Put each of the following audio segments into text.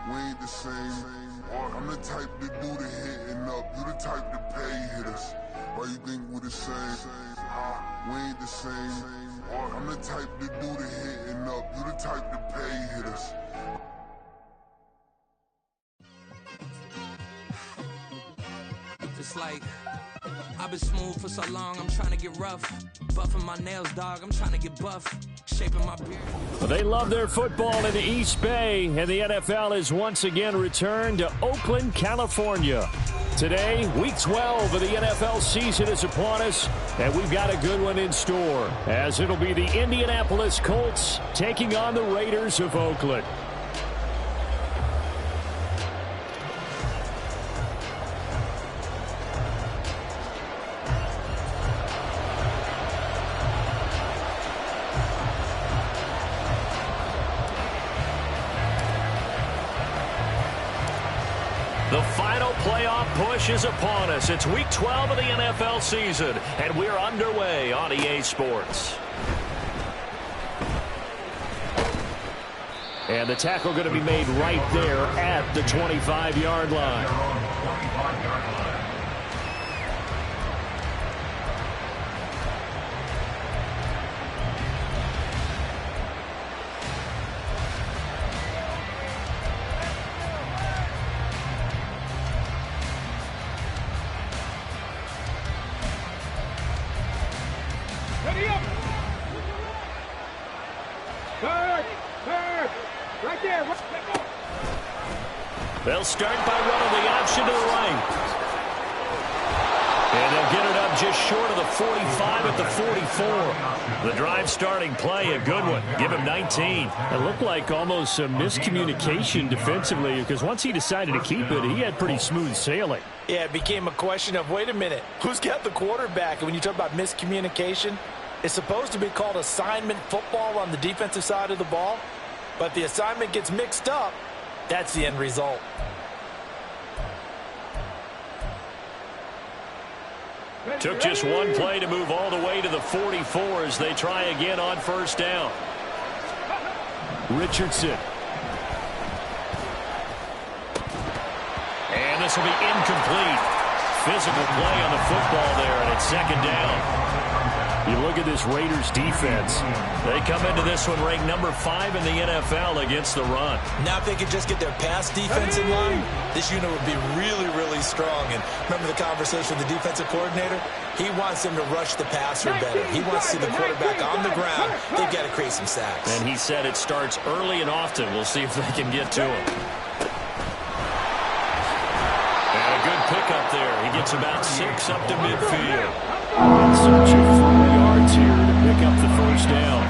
we ain't the same. I'm the type to do the hitting up, you the type to pay hitters. Why you think we the same? We ain't the same. I'm the type to do the hitting up, you the type to pay hitters. It's like, I've been smooth for so long, I'm trying to get rough. Buffing my nails, dog, I'm trying to get buff. Shaping my beard. Well, they love their football in the East Bay, and the NFL has once again returned to Oakland, California. Today, Week 12 of the NFL season is upon us, and we've got a good one in store, as it'll be the Indianapolis Colts taking on the Raiders of Oakland. The final playoff push is upon us. It's Week 12 of the NFL season, and we're underway on EA Sports. And the tackle going to be made right there at the 25-yard line. They'll start by running the option to the right. And they'll get it up just short of the 45 at the 44. The drive starting play, a good one. Give him 19. It looked like almost some miscommunication defensively, because once he decided to keep it, he had pretty smooth sailing. Yeah, it became a question of, wait a minute, who's got the quarterback? And when you talk about miscommunication, it's supposed to be called assignment football on the defensive side of the ball. But the assignment gets mixed up. That's the end result. Took just one play to move all the way to the 44 as they try again on first down. Richardson. And this will be incomplete. Physical play on the football there, and it's second down. You look at this Raiders defense. They come into this one ranked number 5 in the NFL against the run. Now if they could just get their pass defense in line, this unit would be really, really strong. And remember the conversation with the defensive coordinator? He wants them to rush the passer better. He wants to see the quarterback on the ground. They've got to create some sacks. And he said it starts early and often. We'll see if they can get to him. And a good pickup there. He gets about 6 up to midfield. In search of 4 yards here to pick up the first down.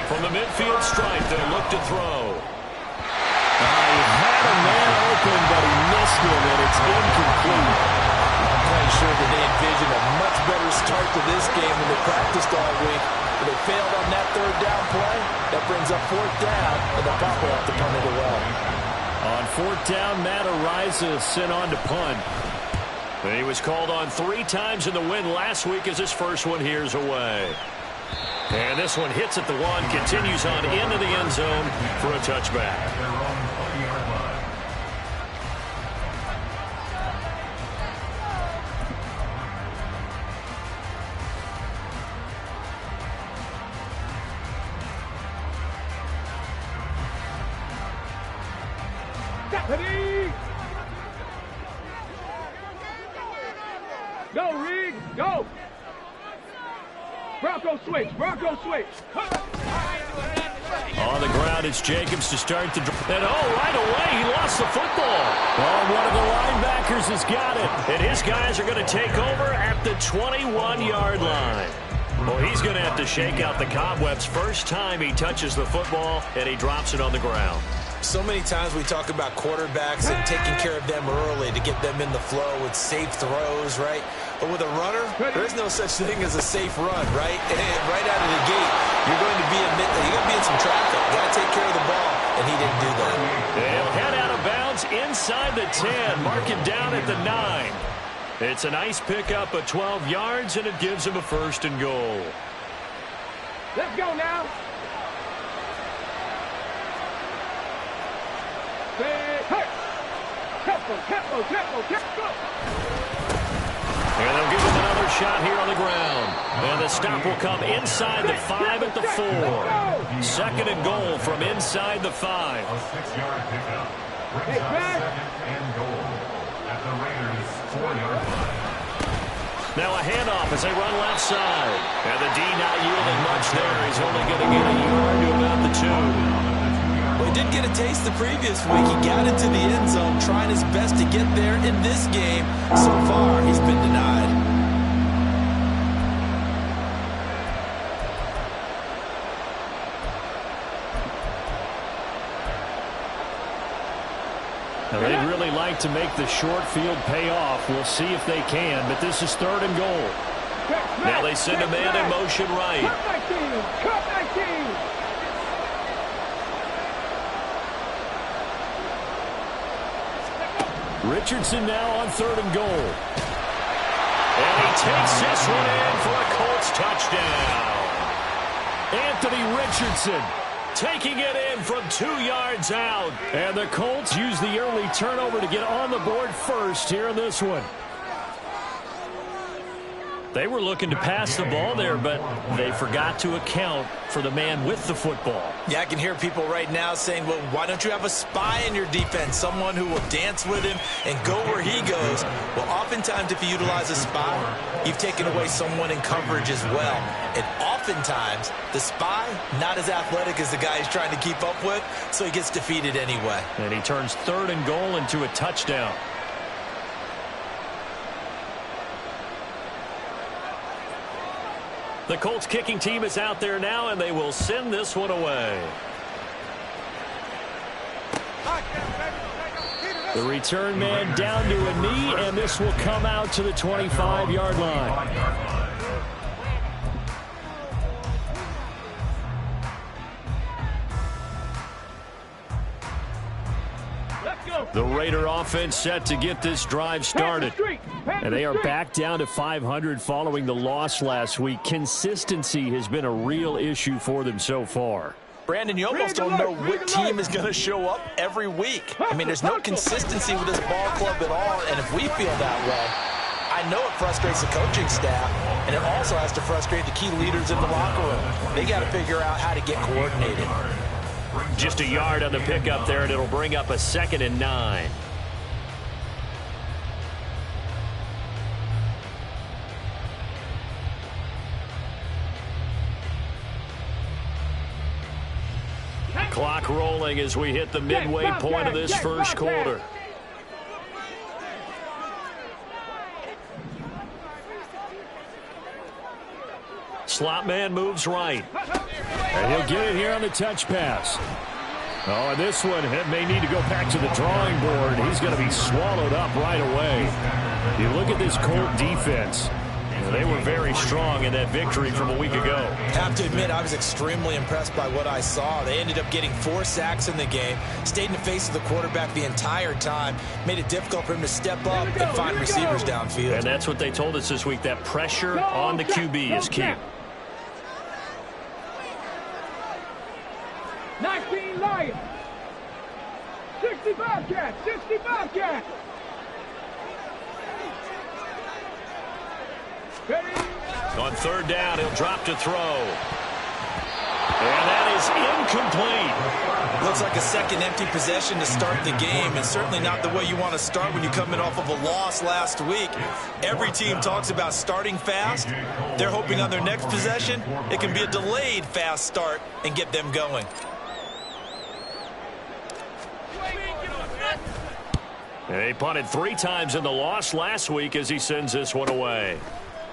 From the midfield stripe, they'll look to throw. He had a man open, but he missed him, and it's incomplete. I'm quite sure that they envisioned a much better start to this game than they practiced all week. But they failed on that third down play. That brings up fourth down, and the Pop will have to punt it away. On fourth down, Matt Ariza sent on to punt. He was called on 3 times in the win last week as his first one here's away. And this one hits at the 1, continues on into the end zone for a touchback. Go, Reed, go! Bronco switch, Bronco switch! On the ground, it's Jacobs to start the drive. And right away, he lost the football. One of the linebackers has got it. And his guys are going to take over at the 21-yard line. Well, he's going to have to shake out the cobwebs first time he touches the football, and he drops it on the ground. So many times we talk about quarterbacks and taking care of them early to get them in the flow with safe throws, right? But with a runner, there's no such thing as a safe run, right? And right out of the gate, you're going to be in some traffic. You got to take care of the ball, and he didn't do that. They'll head out of bounds inside the 10, mark it down at the 9. It's a nice pickup of 12 yards, and it gives him a first and goal. Let's go now. And they'll give him another shot here on the ground. And the stop will come inside the 5 at the 4. Second and goal from inside the 5. A 6-yard pickup. Brings up second and goal at the Raiders' 4-yard line. Now a handoff as they run left side. And the D not yielding much there. He's only going to get a yard to about the 2. Well, he did get a taste the previous week. He got into the end zone, trying his best to get there in this game. So far, he's been denied. Now, they'd really like to make the short field pay off. We'll see if they can, but this is 3rd and goal. Now they send a man in motion right. Cut back team. Richardson now on 3rd and goal. And he takes this one in for a Colts touchdown. Anthony Richardson taking it in from 2 yards out. And the Colts use the early turnover to get on the board first here in this one. They were looking to pass the ball there, but they forgot to account for the man with the football. Yeah, I can hear people right now saying, well, why don't you have a spy in your defense, someone who will dance with him and go where he goes? Well, oftentimes if you utilize a spy, you've taken away someone in coverage as well. And oftentimes, the spy, not as athletic as the guy he's trying to keep up with, so he gets defeated anyway. And he turns 3rd and goal into a touchdown. The Colts kicking team is out there now, and they will send this one away. The return man down to a knee, and this will come out to the 25-yard line. The Raider offense set to get this drive started. And they are back down to 500 following the loss last week. Consistency has been a real issue for them so far. Brandon, you almost don't know what team is going to show up every week. I mean, there's no consistency with this ball club at all, and if we feel that way, I know it frustrates the coaching staff, and it also has to frustrate the key leaders in the locker room. They got to figure out how to get coordinated. Just a yard on the pickup there, and it'll bring up a 2nd and 9. Clock rolling as we hit the midway point of this first quarter. Slot man moves right. And he'll get it here on the touch pass. Oh, and this one may need to go back to the drawing board. He's going to be swallowed up right away. You look at this Colt defense. They were very strong in that victory from a week ago. Have to admit, I was extremely impressed by what I saw. They ended up getting 4 sacks in the game, stayed in the face of the quarterback the entire time, made it difficult for him to step up and find receivers downfield. And that's what they told us this week, that pressure on the QB is key. 19 Lions. 65 cats. 65 cats. On 3rd down, he'll drop to throw. And that is incomplete. Looks like a second empty possession to start the game, and certainly not the way you want to start when you come in off of a loss last week. Every team talks about starting fast. They're hoping on their next possession, it can be a delayed fast start and get them going. And he punted 3 times in the loss last week as he sends this one away.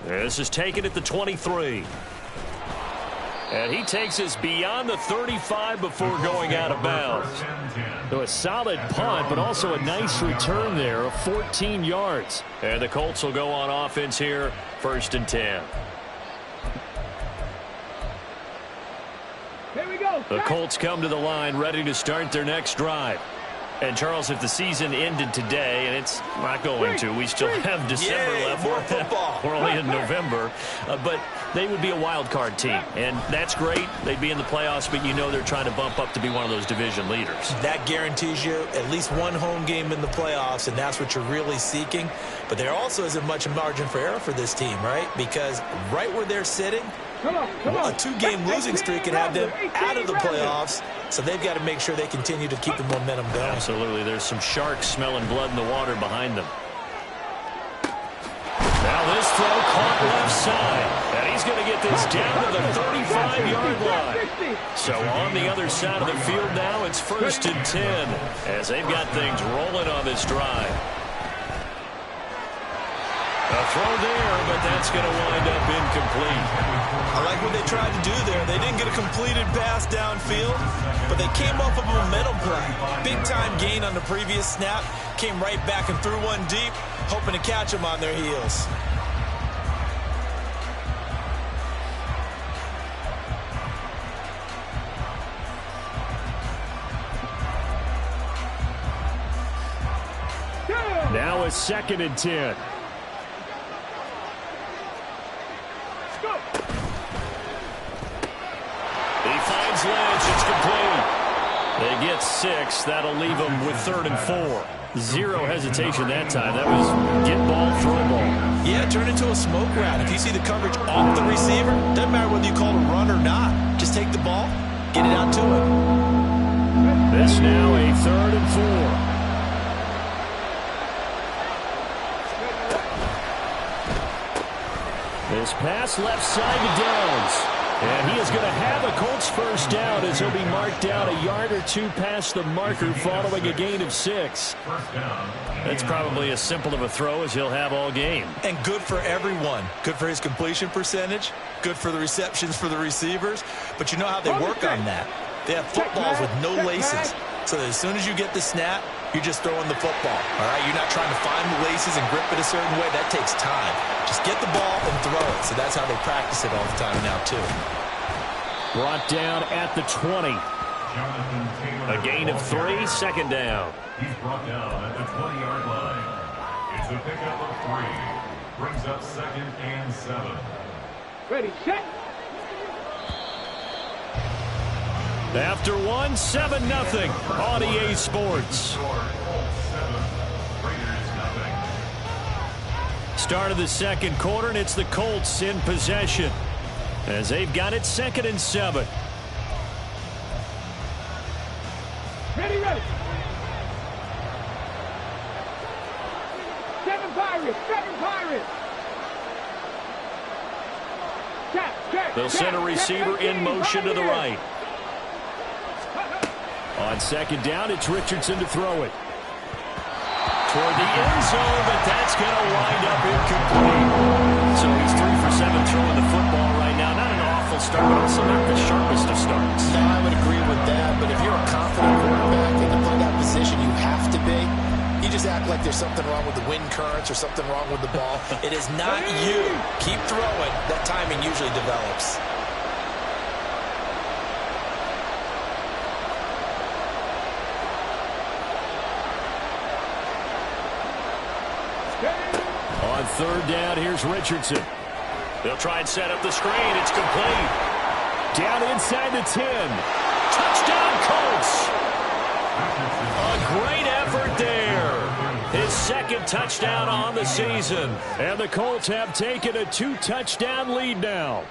This is taken at the 23. And he takes us beyond the 35 before going out of bounds. So a solid punt, but also a nice return there of 14 yards. And the Colts will go on offense here, 1st and 10. Here we go. The Colts come to the line ready to start their next drive. And, Charles, if the season ended today, and it's not going to, we still have December left. More football. We're only in November. But they would be a wild card team, and that's great. They'd be in the playoffs, but you know they're trying to bump up to be one of those division leaders. That guarantees you at least one home game in the playoffs, and that's what you're really seeking. But there also isn't much margin for error for this team, right? Because right where they're sitting, a 2-game losing streak can have them out of the playoffs, so they've got to make sure they continue to keep the momentum going. Absolutely. There's some sharks smelling blood in the water behind them. Now this throw caught left side, and he's going to get this down to the 35-yard line. So on the other side of the field now, it's 1st and 10 as they've got things rolling on this drive. A throw there, but that's going to wind up incomplete. I like what they tried to do there. They didn't get a completed pass downfield, but they came off of a momentum play. Big-time gain on the previous snap. Came right back and threw one deep, hoping to catch them on their heels. Now it's 2nd and 10. He finds Lynch. It's complete. They get 6. That'll leave them with 3rd and 4. Zero hesitation that time. That was get ball, throw ball. Yeah, turn into a smoke route. If you see the coverage off the receiver, doesn't matter whether you call it a run or not. Just take the ball, get it out to him. This now a 3rd and 4. This pass left side to Downs. And he is going to have a Colts first down as he'll be marked down a yard or two past the marker following a gain of 6. That's probably as simple of a throw as he'll have all game. And good for everyone. Good for his completion percentage. Good for the receptions for the receivers. But you know how they work on that. They have footballs with no laces. So that as soon as you get the snap, you're just throwing the football. All right, you're not trying to find the laces and grip it a certain way. That takes time. Just get the ball and throw it. So that's how they practice it all the time now, too. Brought down at the 20. A gain of 3, 2nd down. He's brought down at the 20-yard line. It's a pickup of 3. Brings up 2nd and 7. Ready, set. After 1, 7-0 on EA Sports. Start of the 2nd quarter, and it's the Colts in possession as they've got it 2nd and 7. Ready, ready. 7 Pirates, 7 Pirates. They'll send a receiver in motion to the right. On 2nd down, it's Richardson to throw it. Toward the end zone, but that's going to wind up incomplete. So he's 3 for 7 throwing the football right now. Not an awful start, but also not the sharpest of starts. No, I would agree with that, but if you're a confident quarterback and to play that position, you have to be. You just act like there's something wrong with the wind currents or something wrong with the ball. It is not you. Keep throwing. That timing usually develops. On 3rd down, here's Richardson. They'll try and set up the screen. It's complete. Down inside the 10. Touchdown, Colts. A great effort there. His 2nd touchdown on the season. And the Colts have taken a 2-touchdown lead now.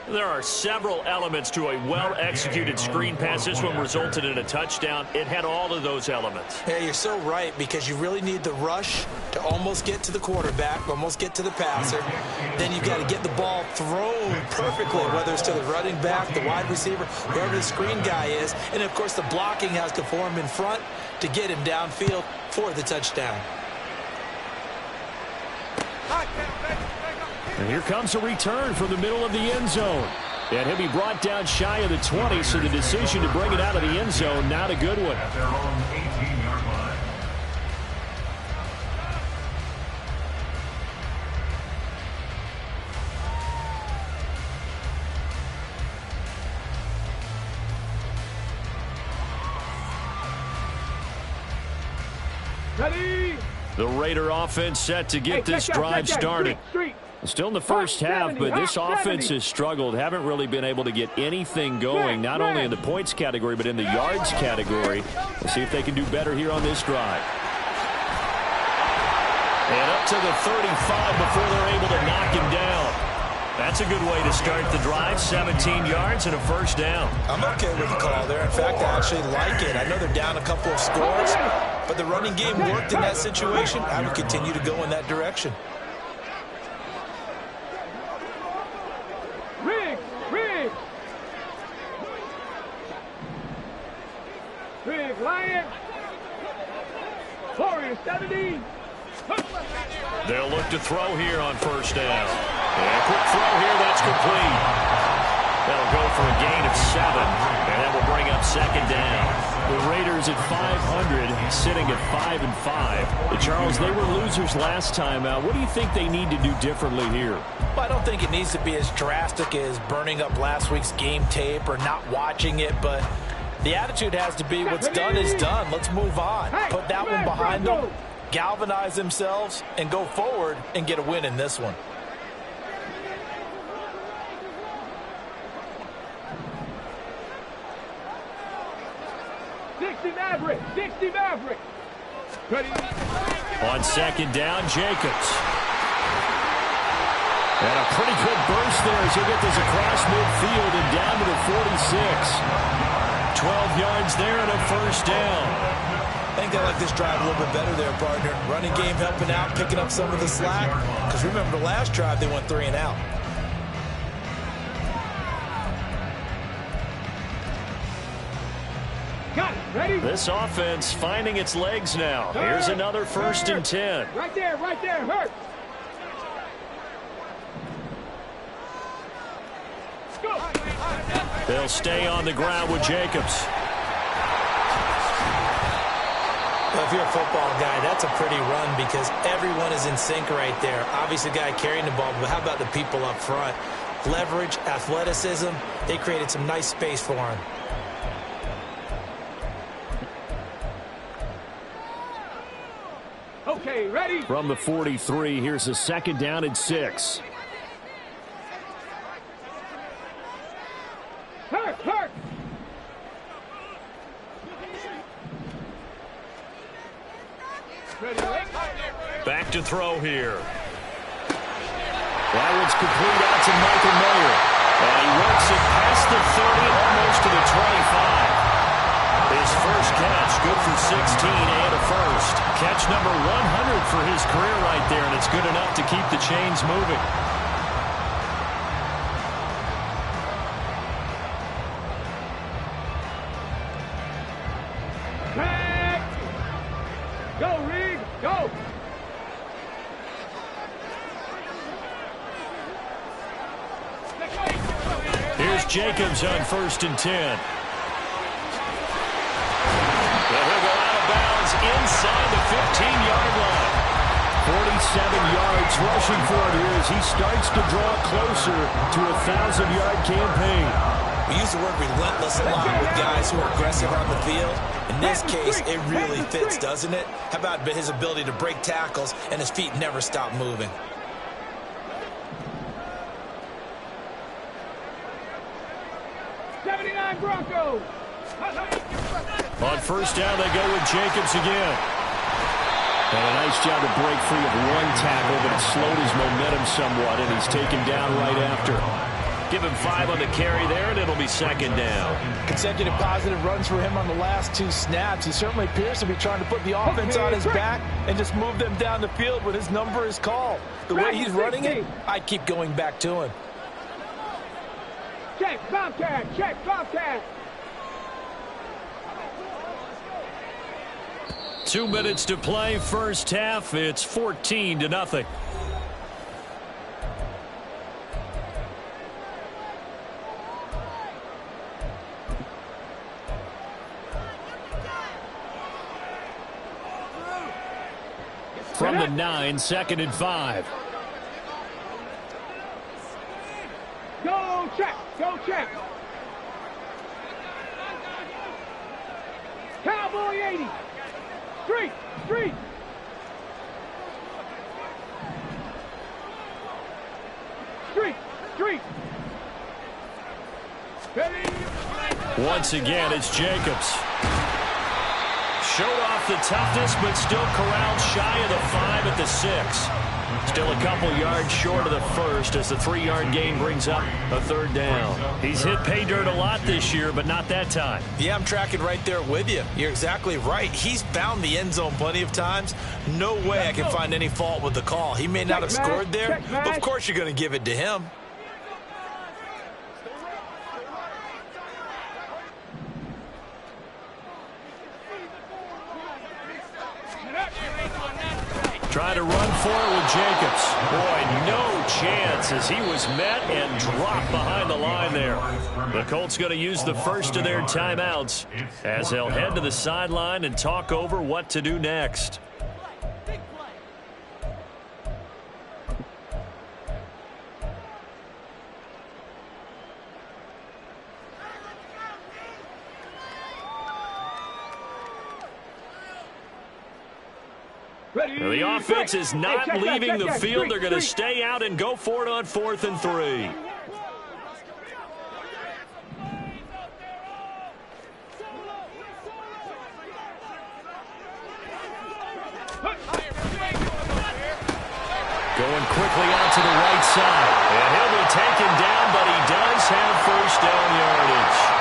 There are several elements to a well-executed screen pass. This one resulted in a touchdown. It had all of those elements. Yeah, you're so right, because you really need the rush to almost get to the quarterback, almost get to the passer. Then you've got to get the ball thrown perfectly, whether it's to the running back, the wide receiver, whoever the screen guy is. And, of course, the blocking has to form in front to get him downfield for the touchdown. And here comes a return from the middle of the end zone. And he'll be brought down shy of the 20, so the decision to bring it out of the end zone, not a good one. At their own 18-yard line. Ready. The Raider offense set to get this drive started. Still in the first half, but this offense has struggled. Haven't really been able to get anything going, not only in the points category, but in the yards category. Let's see if they can do better here on this drive. And up to the 35 before they're able to knock him down. That's a good way to start the drive. 17 yards and a first down. I'm okay with the call there. In fact, I actually like it. I know they're down a couple of scores, but the running game worked in that situation. I would continue to go in that direction. Riggs, Lion. Warrior 70. They'll look to throw here on first down. And a quick throw here, that's complete. That'll go for a gain of 7, and that will bring up second down. The Raiders at 500, sitting at 5-5. Charles, they were losers last time out. What do you think they need to do differently here? Well, I don't think it needs to be as drastic as burning up last week's game tape or not watching it, but the attitude has to be what's done is done. Let's move on. Put that one behind them, galvanize themselves, and go forward and get a win in this one. Dixie Maverick. Ready. On second down, Jacobs. And a pretty good burst there as he'll get this across midfield and down to the 46. 12 yards there and a first down. I think they like this drive a little bit better there, partner. Running game helping out, picking up some of the slack. Because remember, the last drive they went 3 and out. Got it. Ready? This offense finding its legs now. Here's another 1st and 10. Right there, hurt. They'll stay on the ground with Jacobs. Well, if you're a football guy, that's a pretty run because everyone is in sync right there. Obviously, the guy carrying the ball, but how about the people up front? Leverage, athleticism, they created some nice space for him. Okay, ready? From the 43, here's a 2nd down and 6. Hurt. Back to throw here. That one's complete out to Michael Mayer. And he works it past the 30, almost to the 25. His first catch, good for 16 and a first. Catch number 100 for his career right there, and it's good enough to keep the chains moving. Go, Reed, go! Here's Jacobs on 1st and 10. Well, he'll go out of bounds inside the 15-yard line. 47 yards rushing for it here as he starts to draw closer to a 1,000-yard campaign. We use the word relentless a lot with guys who are aggressive on the field. In this case, it really fits, doesn't it? How about his ability to break tackles and his feet never stop moving? Broncos. On first down, they go with Jacobs again. And a nice job to break free of one tackle, but it slowed his momentum somewhat, and he's taken down right after. Give him 5 on the carry there, and it'll be 2nd down. Consecutive positive runs for him on the last 2 snaps. He certainly appears to be trying to put the offense on his back and just move them down the field when his number is called. The way he's running it, I'd keep going back to him. Check, Bobcat, check, Bobcat. 2 minutes to play, first half. It's 14-0. From the 9, 2nd and 5. Go check, go check. Cowboy 80. Street! Street! Street! Street! Once again, it's Jacobs. Showed off the toughness, but still corralled shy of the 5 at the 6. Still a couple yards short of the first as the 3-yard gain brings up a 3rd down. He's hit pay dirt a lot this year, but not that time. Yeah, I'm tracking right there with you. You're exactly right. He's found the end zone plenty of times. No way I can find any fault with the call. He may not have scored there, but of course you're going to give it to him. Try to run for it with Jacobs. Boy, no chance as he was met and dropped behind the line there. The Colts going to use the first of their timeouts as they'll head to the sideline and talk over what to do next. The offense is not leaving the field. They're going to stay out and go for it on 4th and 3. Going quickly out to the right side. And he'll be taken down, but he does have 1st down yardage.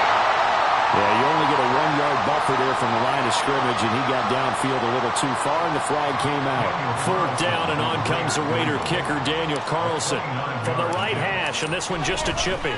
Yeah, you only get a 1-yard buffer there from the line of scrimmage, and he got downfield a little too far, and the flag came out. 4th down, and on comes the Raider kicker, Daniel Carlson. From the right hash, and this one just a chip-in.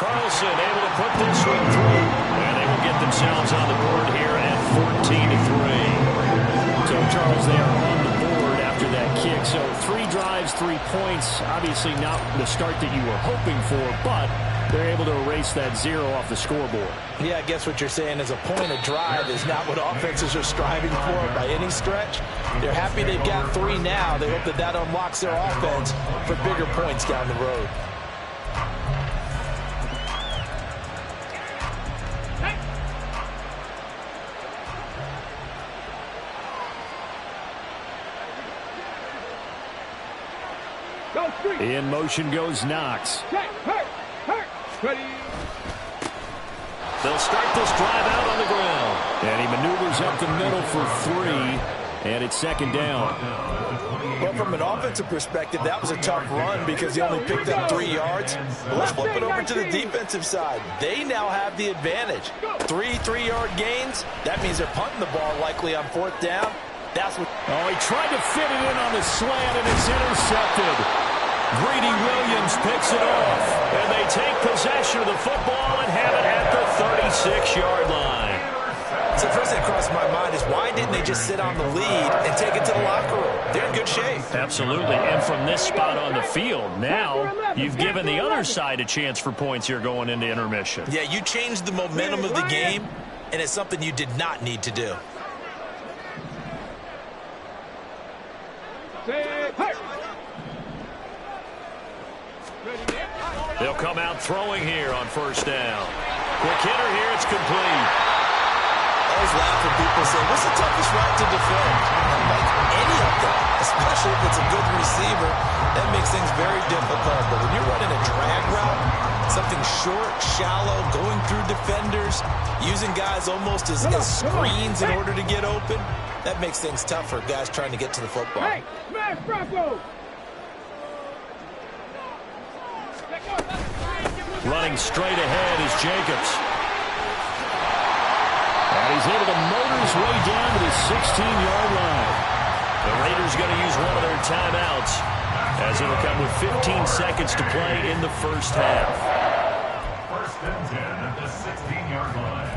Carlson able to put this one through, and they will get themselves on the board here at 14-3. So, Charles, they are on the board after that kick. So, 3 drives, 3 points. Obviously not the start that you were hoping for, but they're able to erase that 0 off the scoreboard. Yeah, I guess what you're saying is a point of drive is not what offenses are striving for by any stretch. They're happy they've got 3 now. They hope that that unlocks their offense for bigger points down the road. In motion goes Knox. They'll start this drive out on the ground. And he maneuvers up the middle for 3, and it's 2nd down. Well, from an offensive perspective, that was a tough run because he only picked up 3 yards. But let's flip it over to the defensive side. They now have the advantage. 3 3-yard gains. That means they're punting the ball likely on 4th down. That's what. Oh, he tried to fit it in on the slant, and it's intercepted. Greedy Williams picks it off, and they take possession of the football and have it at the 36-yard line. So the first thing that crossed my mind is why didn't they just sit on the lead and take it to the locker room? They're in good shape. Absolutely, and from this spot on the field, now you've given the other side a chance for points here going into intermission. Yeah, you changed the momentum of the game, and it's something you did not need to do. They'll come out throwing here on 1st down. Quick hitter here, it's complete. I always laugh when people say, what's the toughest route to defend? I'm like, any of them, especially if it's a good receiver. That makes things very difficult. But when you're running a drag route, something short, shallow, going through defenders, using guys almost as screens in order to get open, that makes things tough for guys trying to get to the football. Hey, smash Bronco! Running straight ahead is Jacobs. And he's able to motor his way down to the 16-yard line. The Raiders going to use one of their timeouts as it'll come with 15 seconds to play in the 1st half. 1st and 10 at the 16-yard line.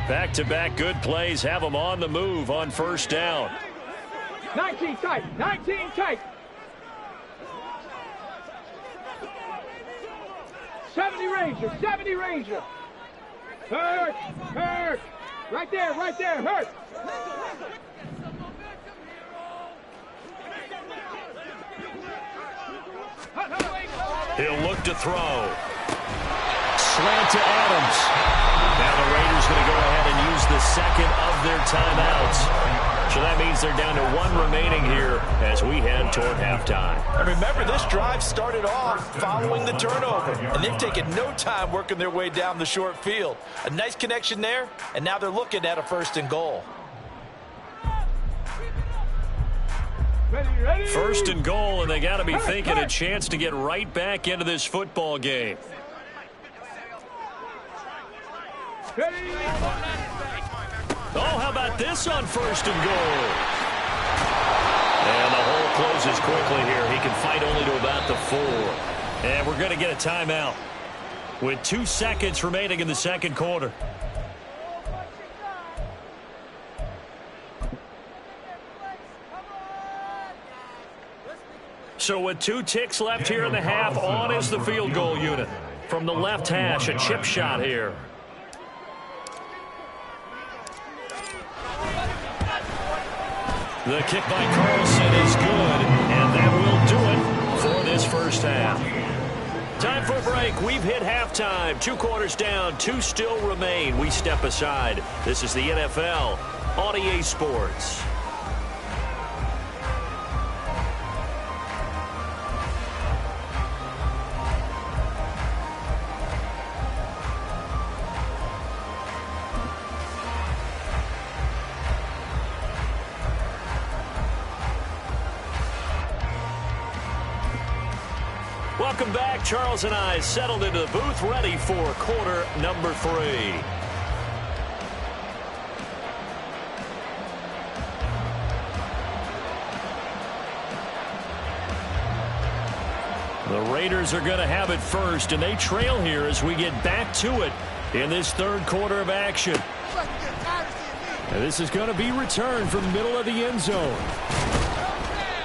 Back-to-back good plays have them on the move on 1st down. 19 tight, 19 tight. 70 Ranger, 70 Ranger. Hurt, hurt. Right there, hurt. He'll look to throw. slant to Adams. Now the Raiders going to go ahead and use the second of their timeouts. So that means they're down to 1 remaining here as we head toward halftime. And remember, this drive started off following the turnover, and they've taken no time working their way down the short field. A nice connection there, and now they're looking at a 1st and goal. Ready. 1st and goal, and they got to be thinking a chance to get right back into this football game. Oh, how about this on 1st and goal? And the hole closes quickly here. He can fight only to about the 4. And we're going to get a timeout with 2 seconds remaining in the second quarter. So with 2 ticks left here in the half, on is the field goal unit. From the left hash, a chip shot here. The kick by Carlson is good, and that will do it for this first half. Time for a break. We've hit halftime. 2 quarters down, 2 still remain. We step aside. This is the NFL on EA Sports. Welcome back. Charles and I settled into the booth, ready for quarter number 3. The Raiders are going to have it first, and they trail here as we get back to it in this 3rd quarter of action. And this is going to be returned from the middle of the end zone.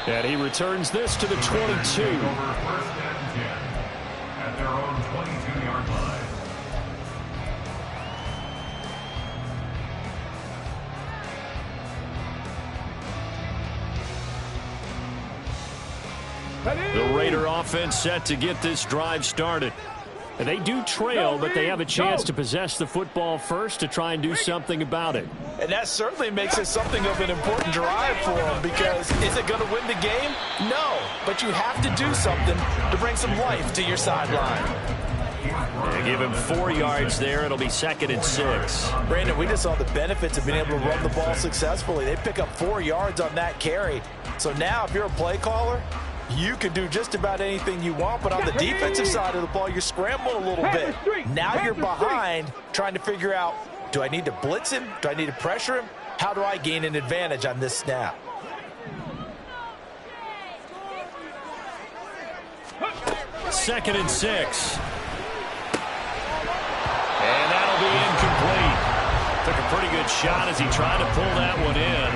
And he returns this to the 22. At their own 22-yard line. The Raider offense set to get this drive started. And they do trail, but they have a chance to possess the football first to try and do something about it. And that certainly makes it something of an important drive for them, because is it going to win the game? No, but you have to do something to bring some life to your sideline. They give him 4 yards there. It'll be 2nd and 6. Brandon, we just saw the benefits of being able to run the ball successfully. They pick up 4 yards on that carry. So now if you're a play caller, you can do just about anything you want, but on the defensive side of the ball, you're scrambling a little bit. Now you're behind, trying to figure out, do I need to blitz him? Do I need to pressure him? How do I gain an advantage on this snap? Second and 6. And that'll be incomplete. Took a pretty good shot as he tried to pull that one in.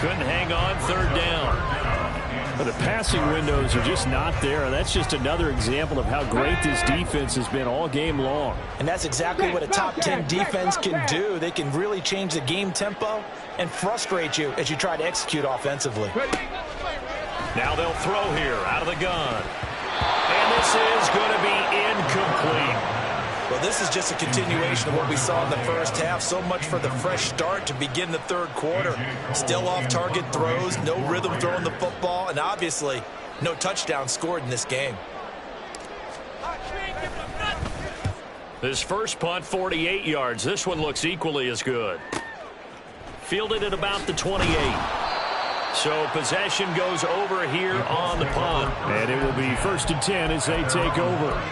Couldn't hang on, 3rd down. But the passing windows are just not there. That's just another example of how great this defense has been all game long. And that's exactly what a top 10 defense can do. They can really change the game tempo and frustrate you as you try to execute offensively. Now they'll throw here out of the gun. And this is going to be incomplete. Well, this is just a continuation of what we saw in the first half. So much for the fresh start to begin the 3rd quarter. Still off-target throws, no rhythm throwing the football, and obviously no touchdown scored in this game. This first punt, 48 yards. This one looks equally as good. Fielded at about the 28. So possession goes over here on the punt. And it will be 1st and 10 as they take over.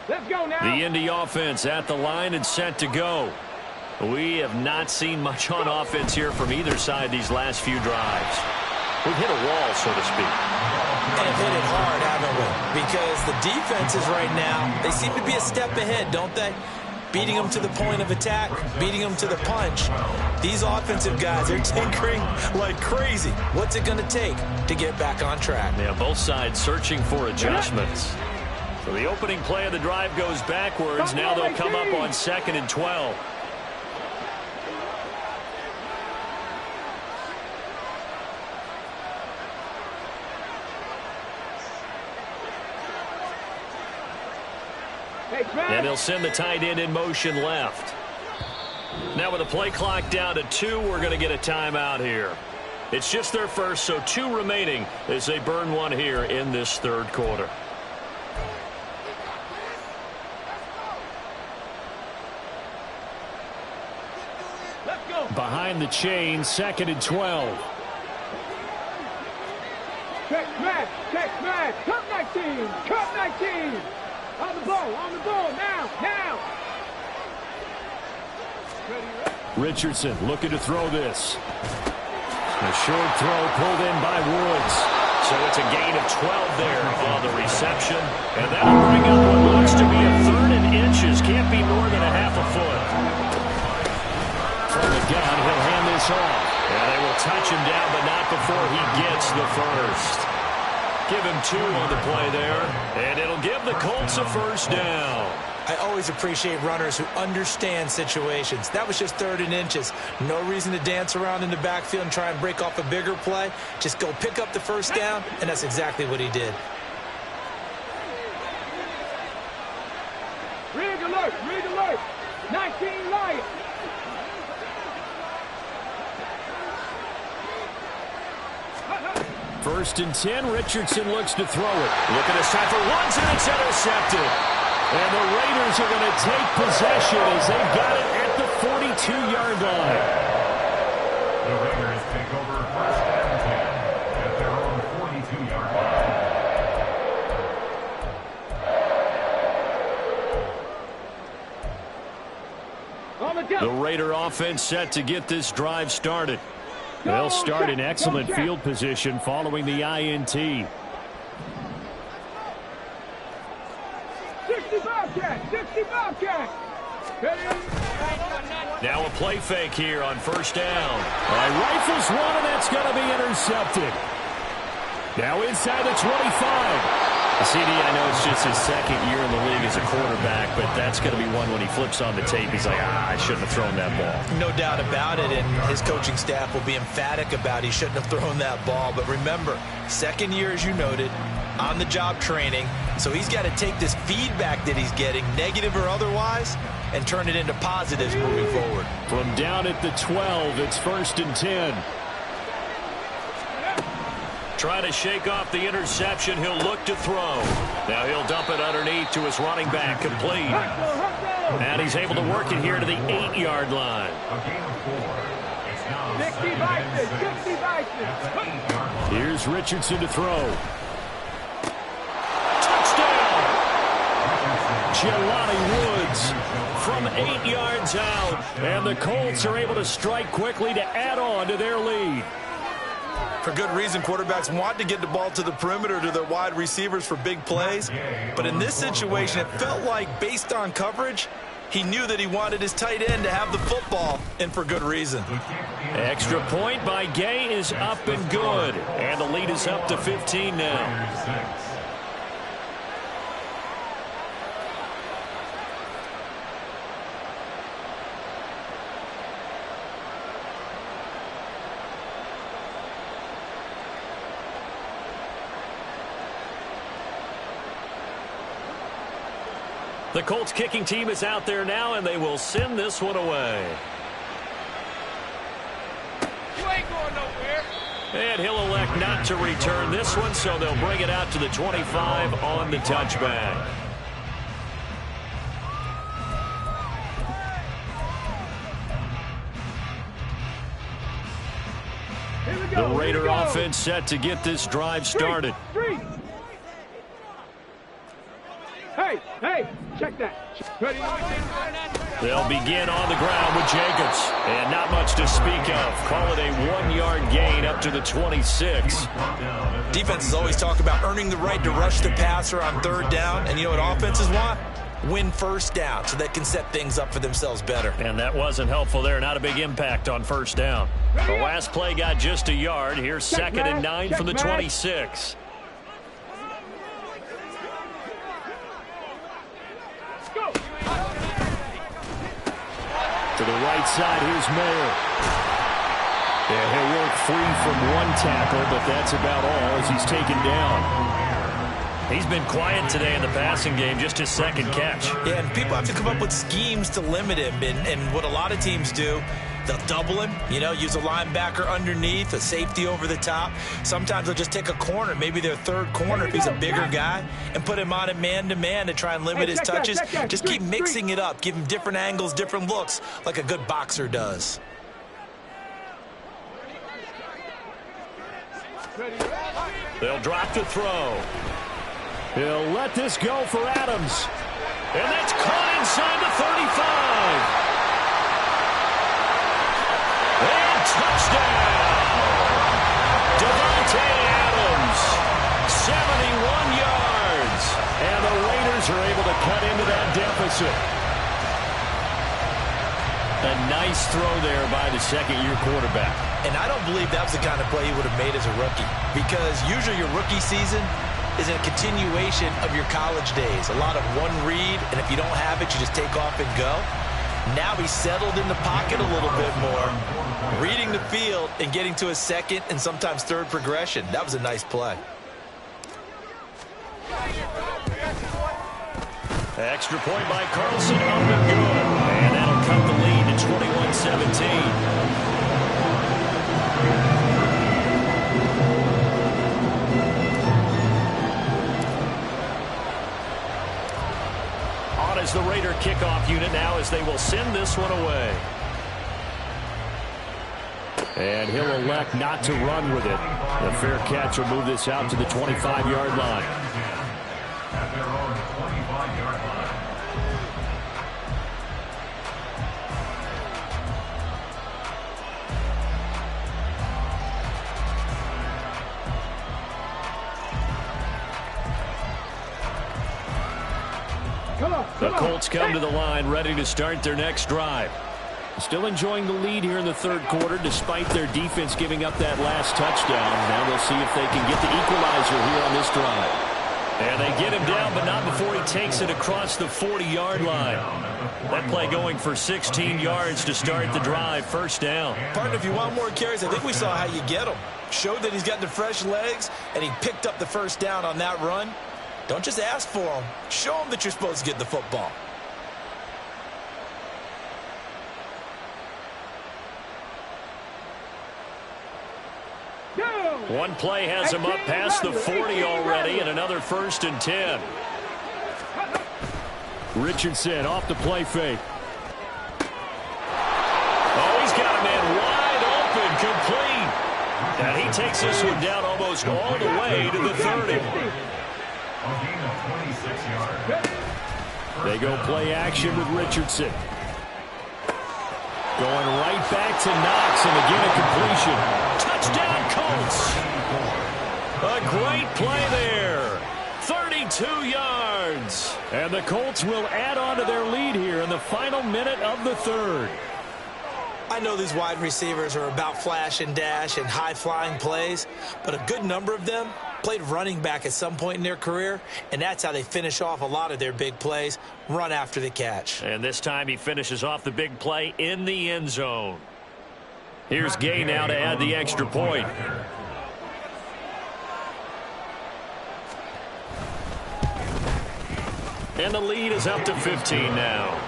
Let's go now. The Indy offense at the line and set to go. We have not seen much on offense here from either side these last few drives. We've hit a wall, so to speak. And hit it hard, haven't we? Because the defenses right now, they seem to be a step ahead, don't they? Beating them to the point of attack, beating them to the punch. These offensive guys, they're tinkering like crazy. What's it going to take to get back on track? Yeah, both sides searching for adjustments. So the opening play of the drive goes backwards. Now they'll come up on 2nd and 12. And they'll send the tight end in motion left. Now with the play clock down to 2, we're going to get a timeout here. It's just their first, so 2 remaining as they burn one here in this third quarter. Behind the chain, 2nd and 12. Check smash, cut 19, cut 19. On the ball, now. Richardson looking to throw this. A short throw pulled in by Woods. So it's a gain of 12 there on the reception. And that'll bring up what looks to be a 3rd and inches. Can't be more than a half a foot. From the gun, he'll hand this off. And they will touch him down, but not before he gets the first. Give him 2 on the play there. And it'll give the Colts a first down. I always appreciate runners who understand situations. That was just 3rd and inches. No reason to dance around in the backfield and try and break off a bigger play. Just go pick up the first down, and that's exactly what he did. Rig alert. 19 Lions. First and 10, Richardson looks to throw it. Look at this time for Woods, and it's intercepted. And the Raiders are going to take possession as they've got it at the 42-yard line. The Raiders take over 1st and 10 at their own 42-yard line. The Raider offense set to get this drive started. They'll start in excellent field position following the INT. 60 Bobcat. Now a play fake here on 1st down. Rifles one, and that's going to be intercepted. Now inside the 25. CD, I know it's just his 2nd year in the league as a quarterback, but that's going to be one when he flips on the tape. He's like, I shouldn't have thrown that ball. No doubt about it, and his coaching staff will be emphatic about he shouldn't have thrown that ball. But remember, 2nd year, as you noted, on-the-job training. So he's got to take this feedback that he's getting, negative or otherwise, and turn it into positives moving forward. From down at the 12, it's 1st and 10. Trying to shake off the interception. He'll look to throw. Now he'll dump it underneath to his running back, complete. And he's able to work it here to the 8-yard line. A gain of 4. It's now 60 Here's Richardson to throw. Touchdown! Jelani Woods From 8 yards out. And the Colts are able to strike quickly to add on to their lead. For good reason, quarterbacks want to get the ball to the perimeter to their wide receivers for big plays. But in this situation, it felt like, based on coverage, he knew that he wanted his tight end to have the football, and for good reason. Extra point by Gay is up and good. And the lead is up to 15 now. The Colts kicking team is out there now, and they will send this one away. You ain't going nowhere. And he'll elect not to return this one, so they'll bring it out to the 25 on the touchback. The Raider offense set to get this drive started. Hey, check that. Ready? They'll begin on the ground with Jacobs. And not much to speak of. Call it a 1-yard gain up to the 26. Defenses always talk about earning the right to rush the passer on 3rd down. And you know what offenses want? Win 1st down so they can set things up for themselves better. And that wasn't helpful there. Not a big impact on 1st down. The last play got just a yard. Here's 2nd and 9 from the 26. To the right side, here's Mayer. Yeah, he'll work free from one tackle, but that's about all as he's taken down. He's been quiet today in the passing game, just his second catch. Yeah, and people have to come up with schemes to limit him. And what a lot of teams do, they'll double him, use a linebacker underneath, a safety over the top. Sometimes they'll just take a corner, maybe their third corner if he's a bigger guy, and put him on a man-to-man to try and limit his touches. Just keep mixing it up. Give him different angles, different looks, like a good boxer does. They'll drop to throw. He'll let this go for Adams. And that's caught inside the 35. And touchdown. Devontae Adams, 71 yards. And the Raiders are able to cut into that deficit. A nice throw there by the second-year quarterback. And I don't believe that was the kind of play he would have made as a rookie, because usually your rookie season is a continuation of your college days. A lot of one read, and if you don't have it, you just take off and go. Now he's settled in the pocket a little bit more, reading the field and getting to his second and sometimes third progression. That was a nice play. Extra point by Carlson, up and good. And that'll cut the lead to 21-17. As the Raider kickoff unit now, as they will send this one away. And he'll elect not to run with it. A fair catch will move this out to the 25-yard line. At their own 25-yard line. The Colts come to the line, ready to start their next drive. Still enjoying the lead here in the third quarter, despite their defense giving up that last touchdown. Now they'll see if they can get the equalizer here on this drive. And they get him down, but not before he takes it across the 40-yard line. That play going for 16 yards to start the drive. First down. Partner, if you want more carries, I think we saw how you get him. Showed that he's got the fresh legs, and he picked up the first down on that run. Don't just ask for them. Show them that you're supposed to get the football. One play has him up past the 40 already, and another 1st and 10. Richardson off the play fake. Oh, he's got a man wide open, complete. And he takes this one down almost all the way to the 30. A gain of 26 yards. They go play action with Richardson. Going right back to Knox, and again a completion. Touchdown, Colts. A great play there. 32 yards. And the Colts will add on to their lead here in the final minute of the third. I know these wide receivers are about flash and dash and high-flying plays, but a good number of them played running back at some point in their career, and that's how they finish off a lot of their big plays, run after the catch. And this time he finishes off the big play in the end zone. Here's Gay now to add the extra point. And the lead is up to 15 now.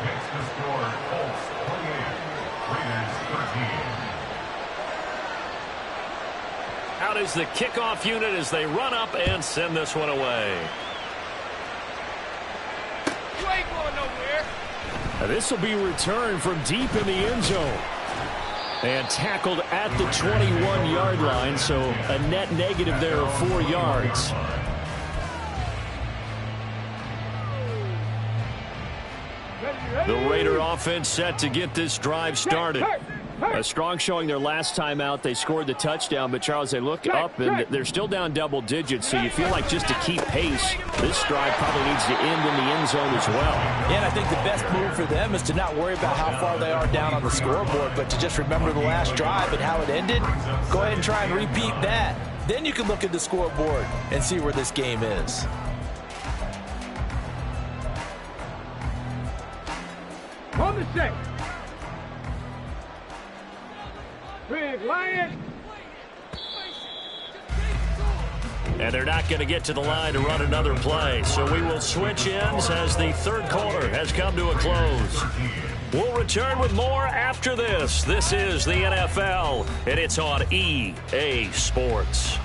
Makes the score Colts 28, Raiders 13. Out is the kickoff unit as they run up and send this one away. You ain't going nowhere. This will be returned from deep in the end zone. And tackled at the 21-yard line, so a net negative there of 4 yards. The Raider offense set to get this drive started. A strong showing their last time out. They scored the touchdown, but Charles, they look up and they're still down double digits, so you feel like just to keep pace, this drive probably needs to end in the end zone as well. Yeah, and I think the best move for them is to not worry about how far they are down on the scoreboard, but to just remember the last drive and how it ended. Go ahead and try and repeat that. Then you can look at the scoreboard and see where this game is. On the set. Big Lion. And they're not going to get to the line to run another play. So we will switch ends as the third quarter has come to a close. We'll return with more after this. This is the NFL, and it's on EA Sports.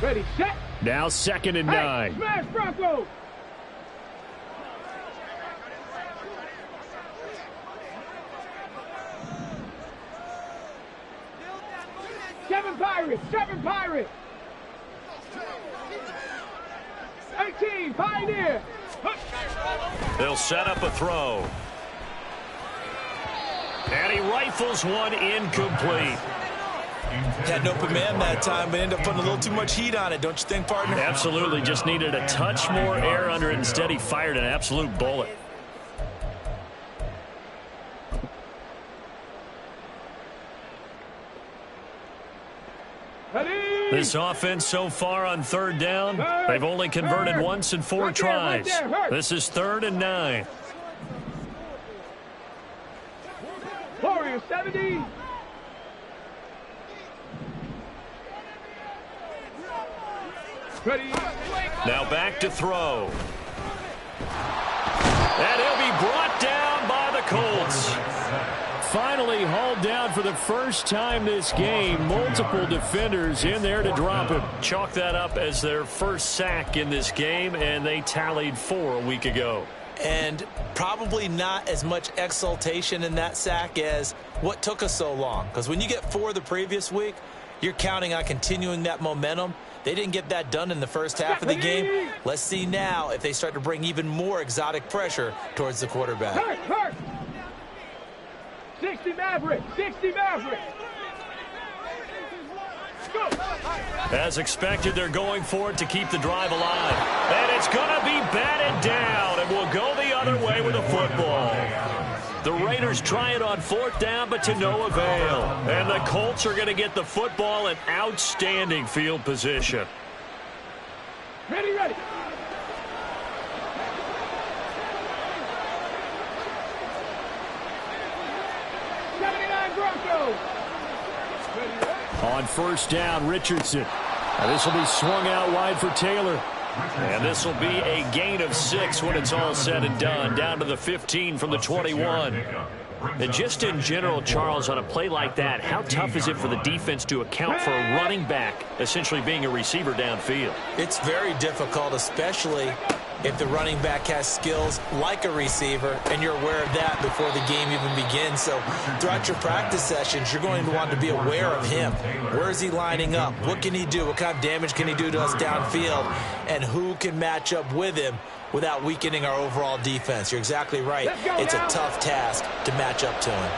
Ready, set. Now 2nd and 9. Smash Bronco. Seven Pirates. 18, Pioneer. They'll set up a throw. And he rifles one incomplete. Had an open man that time, but ended up putting a little too much heat on it, don't you think, partner? Absolutely. Just needed a touch more air under it. Instead, he fired an absolute bullet. This offense so far on 3rd down, they've only converted once in 4 tries. This is 3rd and 9. Warrior 70. Ready. Now back to throw. And he'll be brought down by the Colts. Finally hauled down for the first time this game. Multiple defenders in there to drop him. Chalk that up as their first sack in this game, and they tallied 4 a week ago. And probably not as much exultation in that sack as what took us so long. Because when you get 4 the previous week, you're counting on continuing that momentum. They didn't get that done in the first half of the game. Let's see now if they start to bring even more exotic pressure towards the quarterback. Hurt. 60 Maverick. 60 Maverick. Go. As expected, they're going for it to keep the drive alive. And it's going to be batted down, and we'll go the other way with the football. The Raiders try it on 4th down, but to no avail. And the Colts are going to get the football in outstanding field position. Ready. 79 Broncos. On 1st down, Richardson. Now this will be swung out wide for Taylor. And this will be a gain of 6 when it's all said and done. Down to the 15 from the 21. And just in general, Charles, on a play like that, how tough is it for the defense to account for a running back essentially being a receiver downfield? It's very difficult, especially if the running back has skills like a receiver, and you're aware of that before the game even begins. So throughout your practice sessions, you're going to want to be aware of him. Where is he lining up? What can he do? What kind of damage can he do to us downfield? And who can match up with him without weakening our overall defense? You're exactly right. It's a tough task to match up to him.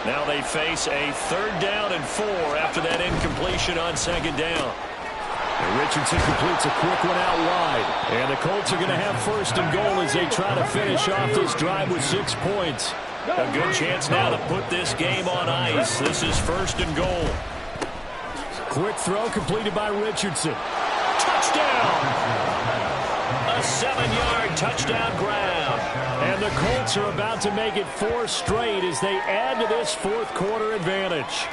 Now they face a 3rd down and 4 after that incompletion on 2nd down. And Richardson completes a quick one out wide. And the Colts are going to have 1st and goal as they try to finish off this drive with 6 points. A good chance now to put this game on ice. This is 1st and goal. Quick throw completed by Richardson. Touchdown! A 7-yard touchdown grab. And the Colts are about to make it 4 straight as they add to this 4th quarter advantage.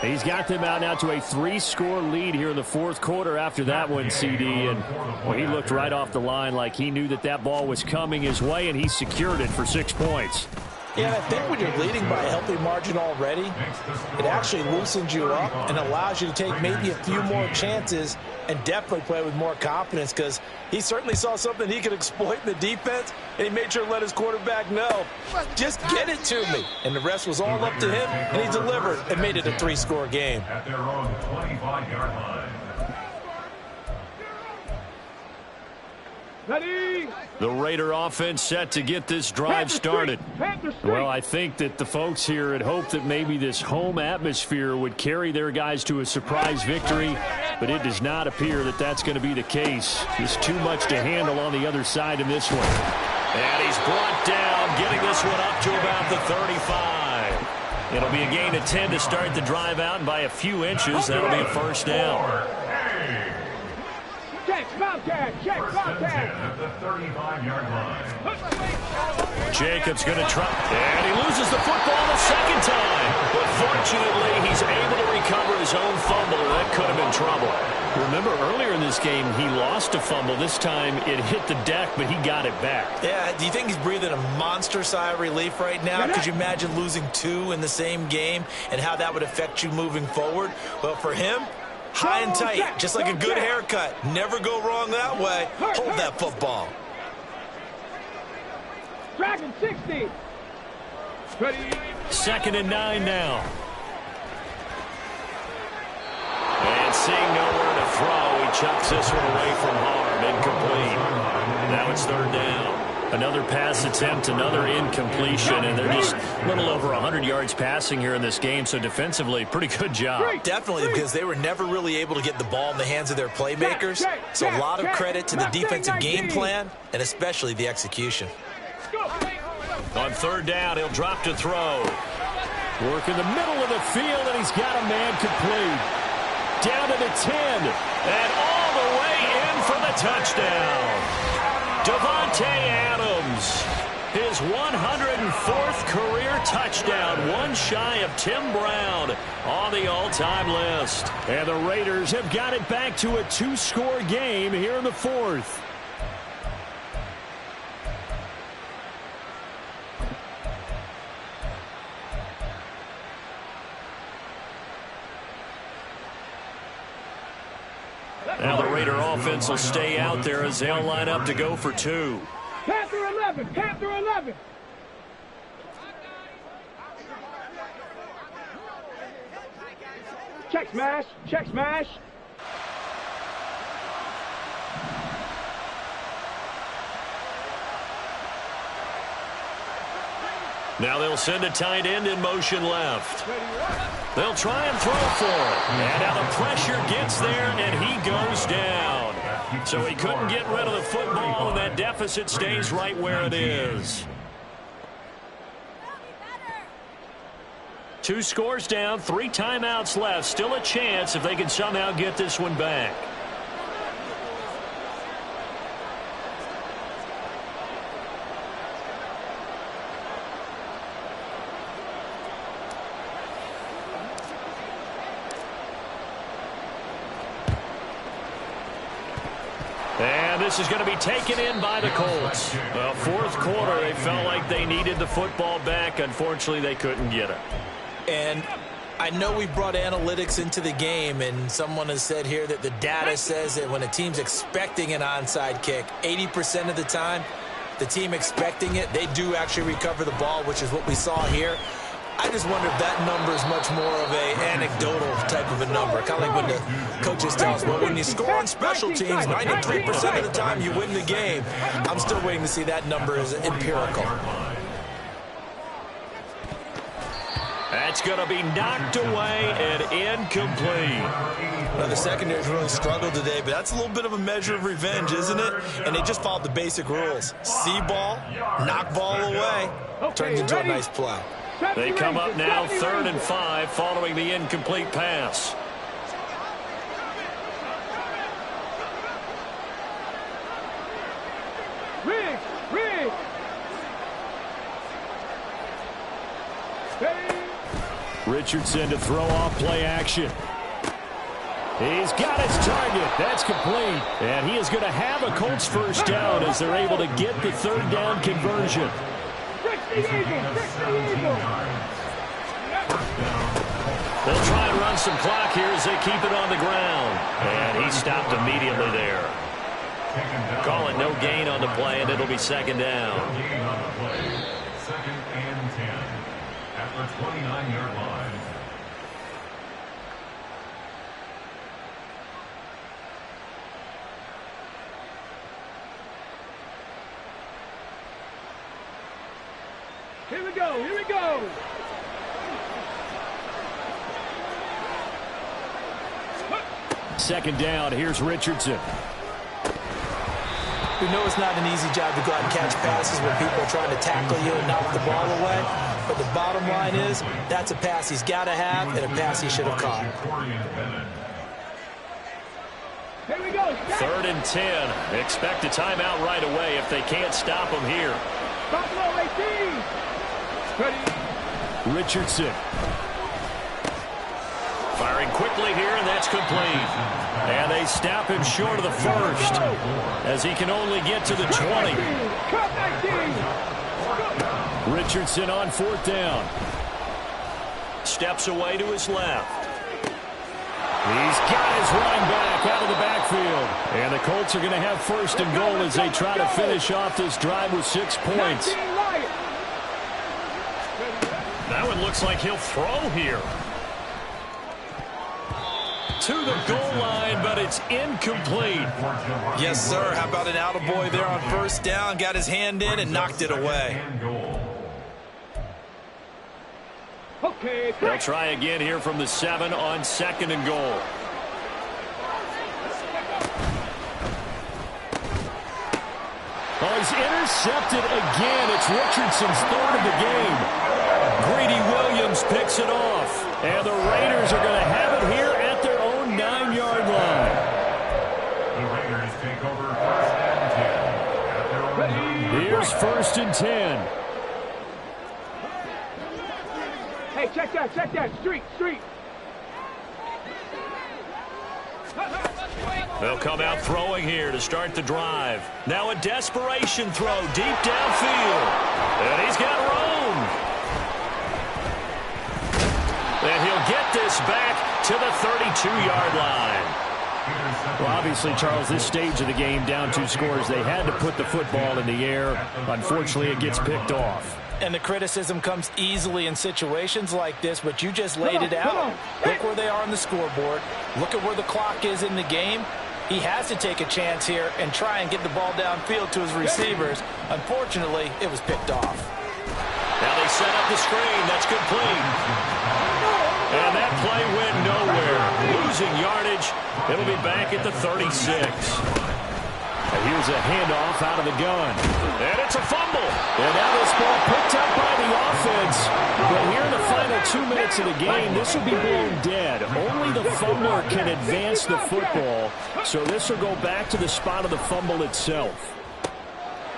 He's got them out now to a 3-score lead here in the 4th quarter after that one, CD. And well, he looked right off the line like he knew that ball was coming his way, and he secured it for 6 points. Yeah, I think when you're leading by a healthy margin already, it actually loosens you up and allows you to take maybe a few more chances and definitely play with more confidence, because he certainly saw something he could exploit in the defense, and he made sure to let his quarterback know, just get it to me. And the rest was all up to him, and he delivered and made it a 3-score game. At their own 25-yard line. Ready. The Raider offense set to get this drive started. Well, I think that the folks here had hoped that maybe this home atmosphere would carry their guys to a surprise victory, but it does not appear that that's going to be the case. There's too much to handle on the other side in this one. And he's brought down, getting this one up to about the 35. It'll be a gain of 10 to start the drive out, and by a few inches, that'll be a 1st down. contact, check contact. At the 35-yard line. Jacobs going to try, and he loses the football the second time. But fortunately, he's able to recover his own fumble, and that could have been trouble. Remember, earlier in this game, he lost a fumble. This time, it hit the deck, but he got it back. Yeah, do you think he's breathing a monster sigh of relief right now? Could you imagine losing 2 in the same game and how that would affect you moving forward? Well, for him, high and tight, just like a good haircut. Never go wrong that way. Hold that football. Dragon 60. Ready. 2nd and 9 now. And seeing nowhere to throw, he chucks this one away from harm. Incomplete. Now it's 3rd down. Another pass attempt, another incompletion, and they're just a little over 100 yards passing here in this game, so defensively, pretty good job. Definitely, because they were never really able to get the ball in the hands of their playmakers. So a lot of credit to the defensive game plan, and especially the execution. On 3rd down, he'll drop to throw. Work in the middle of the field, and he's got a man complete. Down to the 10, and all the way in for the touchdown. Davante Adams, his 104th career touchdown, one shy of Tim Brown on the all-time list. And the Raiders have got it back to a 2-score game here in the 4th. Now the Raider offense will stay out there as they'll line up to go for 2. Panther 11, Panther 11. Check smash, check smash. Now they'll send a tight end in motion left. They'll try and throw for it. And now the pressure gets there, and he goes down. So he couldn't get rid of the football, and that deficit stays right where it is. 2 scores down, 3 timeouts left. Still a chance if they can somehow get this one back. And this is going to be taken in by the Colts. Well, 4th quarter, they felt like they needed the football back. Unfortunately, they couldn't get it. And I know we brought analytics into the game, and someone has said here that the data says that when a team's expecting an onside kick, 80% of the time, the team expecting it, they do actually recover the ball, which is what we saw here. I just wonder if that number is much more of a anecdotal type of a number. Kind of like when the coaches tell us, well, when you score on special teams, 93% of the time you win the game. I'm still waiting to see that number as empirical. That's going to be knocked away and incomplete. Now, the secondary's really struggled today, but that's a little bit of a measure of revenge, isn't it? And they just followed the basic rules. See ball, knock ball away, turns into a nice play. They come up now 3rd and 5 following the incomplete pass. Riggs, Riggs. Richardson to throw off play action. He's got his target. That's complete. And he is going to have a Colts 1st down as they're able to get the 3rd down conversion. They'll try and run some clock here as they keep it on the ground. And he stopped immediately there. Call it no gain on the play, and it'll be 2nd down. 2nd and 10 at the 29-yard line. Here we go, here we go. Second down, here's Richardson. We know it's not an easy job to go out and catch passes when people are trying to tackle you and knock the ball away. But the bottom line is, that's a pass he's got to have and a pass he should have caught. Here we go. 3rd and 10. Expect a timeout right away if they can't stop him here. Buffalo 18. Ready. Richardson. Firing quickly here, and that's complete. And they stop him short of the first, as he can only get to the 20. Cut 19. Richardson on 4th down. Steps away to his left. He's got his running back out of the backfield. And the Colts are going to have 1st and goal as they try to finish off this drive with 6 points. That one looks like he'll throw here. To the goal line, but it's incomplete. Yes, sir. How about an attaboy there on 1st down? Got his hand in and knocked it away. Okay, They'll try again here from the 7 on 2nd and goal. Oh, he's intercepted again. It's Richardson's 3rd of the game. Greedy Williams picks it off. And the Raiders are going to have it here at their own 9-yard line. The Raiders take over 1st and 10 at their own 9-yard line. Here's 1st and 10. Hey, check that. Street. They'll come out throwing here to start the drive. Now a desperation throw deep downfield. And he's got room. And he'll get this back to the 32-yard line. Well, obviously, Charles, this stage of the game, down 2 scores, they had to put the football in the air. Unfortunately, it gets picked off. And the criticism comes easily in situations like this, but you just laid it out. Look where they are on the scoreboard. Look at where the clock is in the game. He has to take a chance here and try and get the ball downfield to his receivers. Unfortunately, it was picked off. Now they set up the screen. That's complete. And that play went nowhere. Losing yardage. It'll be back at the 36. And here's a handoff out of the gun. And it's a fumble. And now this ball picked up by the offense. But here in the final 2 minutes of the game, this will be blown dead. Only the fumbler can advance the football. So this will go back to the spot of the fumble itself.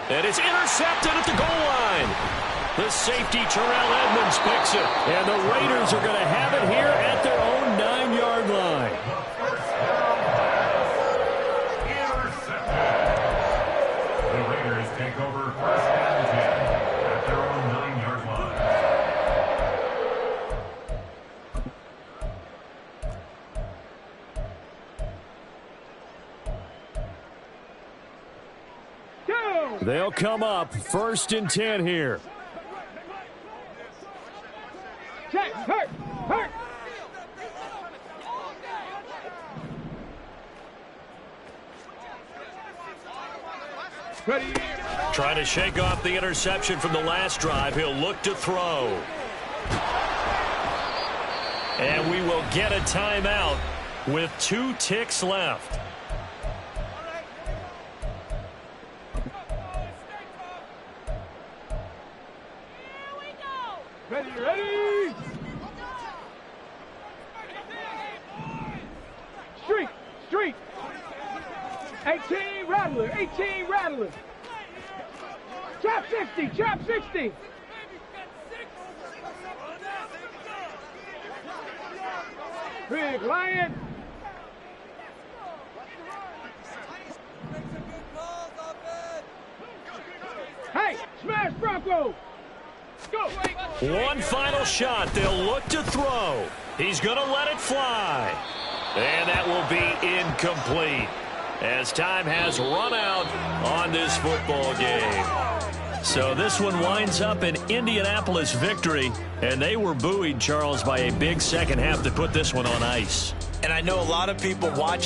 And it's intercepted at the goal line. The safety, Terrell Edmonds, picks it. And the Raiders are going to have it here at their own 9-yard line. The Raiders take over 1st and 10 at their own 9-yard line. They'll come up 1st and 10 here. Check, hurt. Ready. Trying to shake off the interception from the last drive. He'll look to throw. And we will get a timeout with 2 ticks left. Ready. Street. 18 Rattler. Trap 60. Big Lion. Hey, smash Bronco. Go. One final shot. They'll look to throw. He's going to let it fly. And that will be incomplete, as time has run out on this football game. So this one winds up an Indianapolis victory, and they were buoyed, Charles, by a big second half to put this one on ice. And I know a lot of people watching